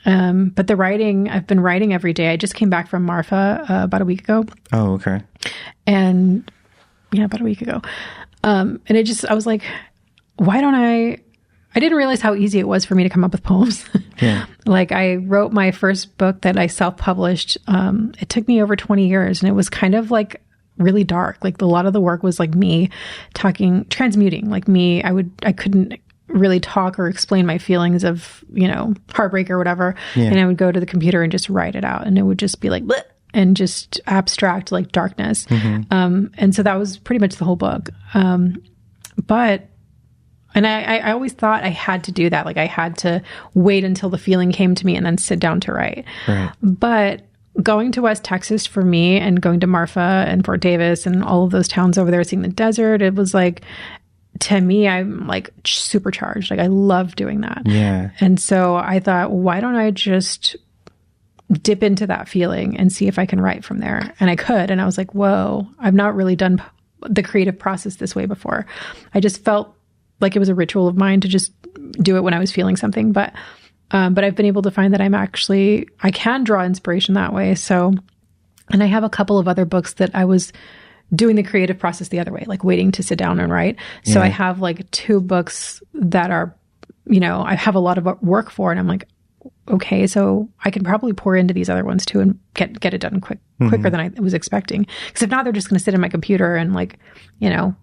But the writing, I've been writing every day. I just came back from Marfa about a week ago. Oh, okay. And yeah, about a week ago. And I was like, why don't I didn't realize how easy it was for me to come up with poems. Yeah. Like I wrote my first book that I self-published. It took me over 20 years and it was kind of like really dark. Like a lot of the work was like me transmuting, like me. I couldn't really talk or explain my feelings of, heartbreak or whatever. Yeah. And I would go to the computer and just write it out and it would just be like, bleh, and just abstract like darkness. Mm-hmm. And so that was pretty much the whole book. And I always thought I had to do that. Like I had to wait until the feeling came to me and then sit down to write. Right. But going to West Texas for me and going to Marfa and Fort Davis and all of those towns over there, seeing the desert, it was like, to me, I'm like supercharged. Like I love doing that. Yeah. And so I thought, why don't I just dip into that feeling and see if I can write from there? And I could. And I was like, whoa, I've not really done the creative process this way before. I just felt like it was a ritual of mine to just do it when I was feeling something. But I've been able to find that I can draw inspiration that way. So, and I have a couple of other books that I was doing the creative process the other way, like waiting to sit down and write. So I have like 2 books that are, I have a lot of work for, and I'm like, okay, so I can probably pour into these other ones too and get it done quicker than I was expecting. Because if not, they're just going to sit in my computer and like,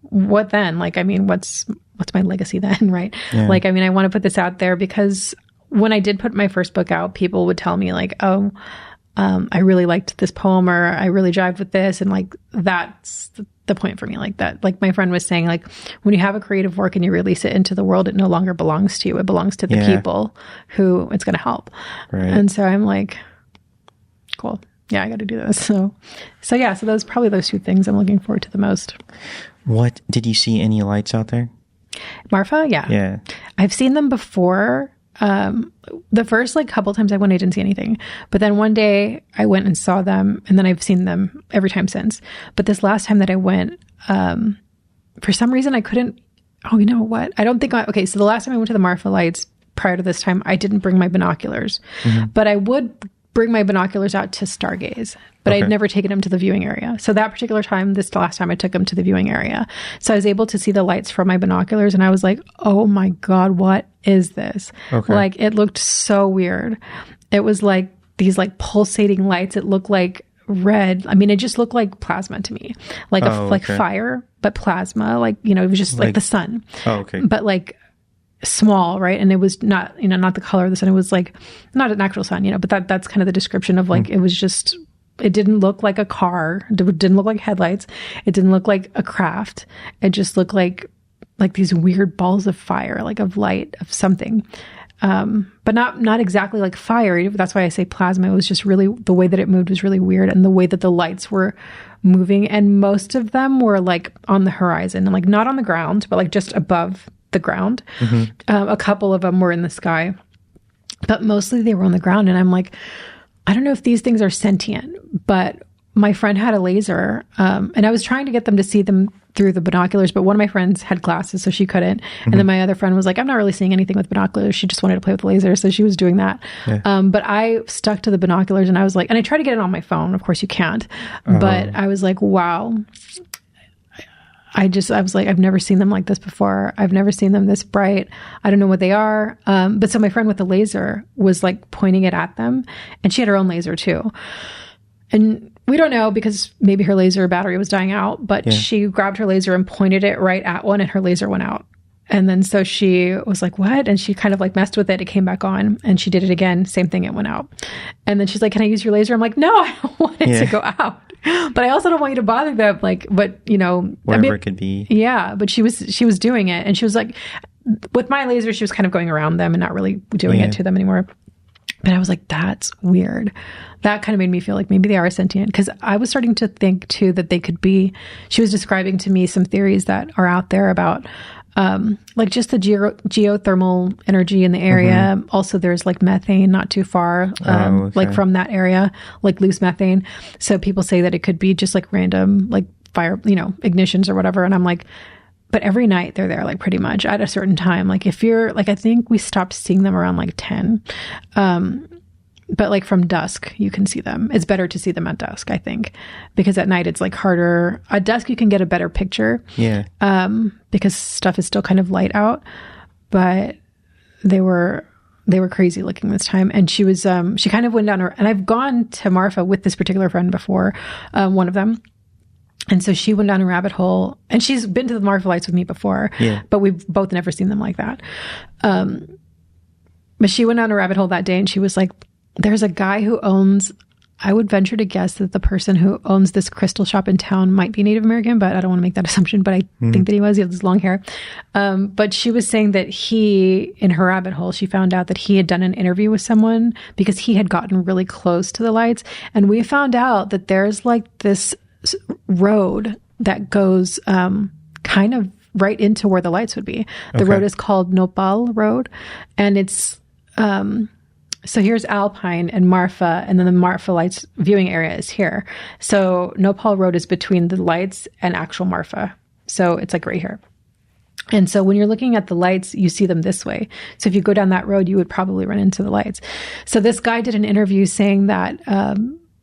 what then? Like, I mean, what's my legacy then, right? Yeah. Like, I mean, I want to put this out there because when I did put my first book out, people would tell me like, oh, I really liked this poem, or I really jived with this. And like, that's the point for me. Like that, like my friend was saying, like when you have a creative work and you release it into the world, it no longer belongs to you. It belongs to the people who it's going to help. Right. And so I'm like, cool. Yeah, I got to do this. So those probably those 2 things I'm looking forward to the most. What, did you see any lights out there? Marfa? Yeah. Yeah. I've seen them before. The first like couple times I went, I didn't see anything, but then one day I went and saw them, and then I've seen them every time since. But this last time that I went, for some reason I couldn't, oh, you know what? I don't think okay. So the last time I went to the Marfa lights prior to this time, I didn't bring my binoculars, but I would bring my binoculars out to stargaze, but I'd never taken them to the viewing area. So that particular time, this last time I took them to the viewing area. So I was able to see the lights from my binoculars, and I was like, oh my God, what is this? Okay. Like it looked so weird. It was like these like pulsating lights. It looked like red. I mean, it just looked like plasma to me, like like fire, but plasma, like, it was just like the sun. Oh, okay. But like small, right? And it was not, not the color of the sun. It was like not an actual sun, but that's kind of the description of like, it was just, it didn't look like a car. It didn't look like headlights. It didn't look like a craft. It just looked like these weird balls of fire, like of light, of something. But not exactly like fire. That's why I say plasma. It was just really, the way that it moved was really weird. And the way that the lights were moving, and most of them were like on the horizon and like not on the ground, but like just above the ground. A couple of them were in the sky, but mostly they were on the ground. And I'm like, I don't know if these things are sentient, but my friend had a laser, and I was trying to get them to see them through the binoculars, but one of my friends had glasses, so she couldn't. And then my other friend was like, I'm not really seeing anything with binoculars. She just wanted to play with the laser, so she was doing that. Yeah. But I stuck to the binoculars, and I was like, and I tried to get it on my phone. Of course you can't. But I was like, wow. I was like, I've never seen them like this before. I've never seen them this bright. I don't know what they are. But so my friend with the laser was like pointing it at them, and she had her own laser too. And we don't know, because maybe her laser battery was dying out, but she grabbed her laser and pointed it right at one, and her laser went out. And then so she was like, what? And she kind of like messed with it. It came back on, and she did it again. Same thing. It went out. And then she's like, can I use your laser? I'm like, no, I don't want it to go out. But I also don't want you to bother them. Like, but wherever it could be. Yeah. But she was doing it. And she was like, with my laser, she was kind of going around them and not really doing it to them anymore. But I was like, that's weird. That kind of made me feel like maybe they are sentient, because I was starting to think too that they could be. She was describing to me some theories that are out there about like just the geothermal energy in the area. Also, there's like methane not too far, like from that area, like loose methane. So people say that it could be just like random, like fire, ignitions or whatever. And I'm like, but every night they're there, like pretty much at a certain time. Like if you're like, I think we stopped seeing them around like 10. but like from dusk, you can see them. It's better to see them at dusk, I think, because at night it's like harder. At dusk, you can get a better picture. Yeah. Because stuff is still kind of light out, but they were crazy looking this time. And she was, she kind of went down and I've gone to Marfa with this particular friend before, one of them. And so she went down a rabbit hole, and she's been to the Marfa lights with me before, but we've both never seen them like that. But she went down a rabbit hole that day, and she was like, there's a guy who owns, I would venture to guess that the person who owns this crystal shop in town might be Native American, but I don't want to make that assumption, but I think that he was. He has this long hair. But she was saying that in her rabbit hole, she found out that he had done an interview with someone because he had gotten really close to the lights. And we found out that there's like this road that goes kind of right into where the lights would be. The road is called Nopal Road, and it's so here's Alpine and Marfa, and then the Marfa lights viewing area is here. So Nopal Road is between the lights and actual Marfa, so it's like right here. And so when you're looking at the lights, you see them this way. So if you go down that road, you would probably run into the lights. So this guy did an interview saying that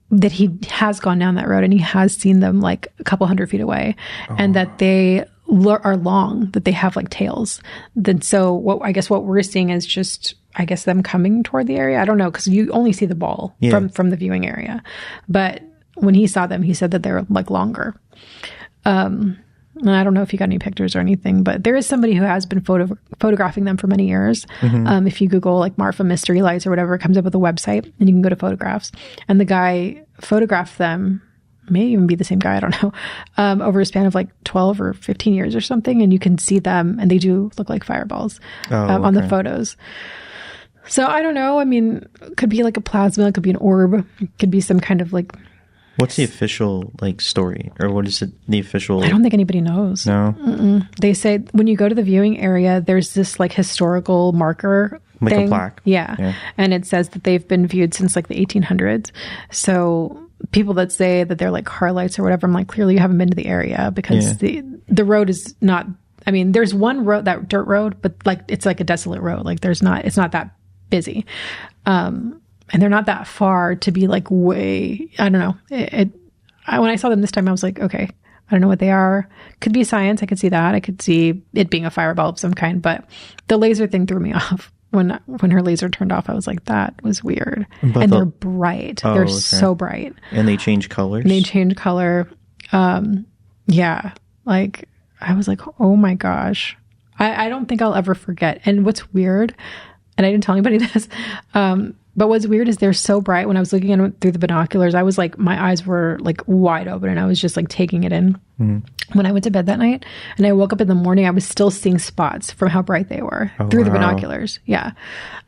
that he has gone down that road and he has seen them like a couple 100 feet away, and that they are long, that they have like tails. Then so what we're seeing is just, I guess, them coming toward the area. I don't know, because you only see the ball from the viewing area. But when he saw them, he said that they're like longer. And I don't know if you got any pictures or anything, but there is somebody who has been photographing them for many years. If you Google like Marfa mystery lights or whatever, it comes up with a website, and you can go to photographs. And the guy photographed them, may even be the same guy, I don't know, over a span of like 12 or 15 years or something. And you can see them, and they do look like fireballs on the photos. So I don't know. I mean, it could be like a plasma, it could be an orb, it could be some kind of like... What's the official like story, or what is it? The official? I don't think anybody knows. No. They say when you go to the viewing area, there's this like historical marker, like thing. A plaque. Yeah, and it says that they've been viewed since like the 1800s. So people that say that they're like car lights or whatever, I'm like, clearly you haven't been to the area, because the road is not. I mean, there's one road, that dirt road, but like it's like a desolate road. Like it's not that busy. And they're not that far to be like way, I don't know. When I saw them this time, I was like, okay, I don't know what they are. Could be science. I could see that. I could see it being a fireball of some kind, but the laser thing threw me off. When her laser turned off, I was like, that was weird. And they're bright. They're so bright. And they change colors? They change color. Yeah. Like, I was like, oh my gosh. I don't think I'll ever forget. And what's weird, and I didn't tell anybody this, but what's weird is they're so bright. When I was looking at them through the binoculars, I was like, my eyes were like wide open, and I was just like taking it in. When I went to bed that night and I woke up in the morning, I was still seeing spots from how bright they were through the binoculars. Yeah.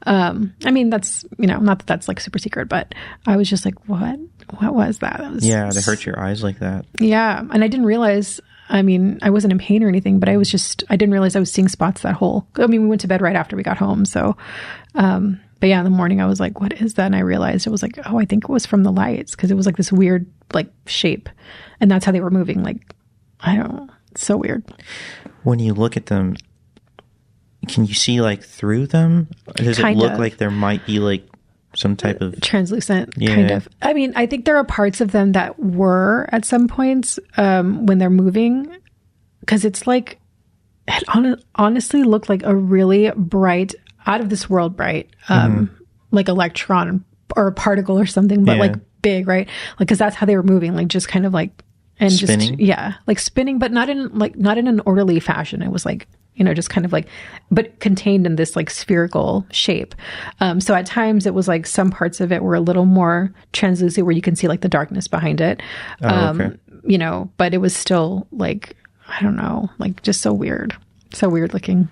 I mean, that's, not that that's like super secret, but I was just like, what was that? They hurt your eyes like that. Yeah. And I didn't realize, I mean, I wasn't in pain or anything, but I didn't realize I was seeing spots that whole, I mean, we went to bed right after we got home. So, but yeah, in the morning I was like, what is that? And I realized it was like, oh, I think it was from the lights, because it was like this weird like shape, and that's how they were moving. Like, I don't know. It's so weird. When you look at them, can you see like through them? Does it look like there might be like some type of translucent kind of? I mean, I think there are parts of them that were at some points when they're moving, because it's like, it honestly looked like a really bright, out of this world bright, like electron or a particle or something, but like big, right? Like, because that's how they were moving, like just kind of like, and spinning? Just like spinning, but not in an orderly fashion. It was like, just kind of like, but contained in this like spherical shape. So at times it was like some parts of it were a little more translucent, where you can see like the darkness behind it. But it was still like, I don't know, like just so weird looking.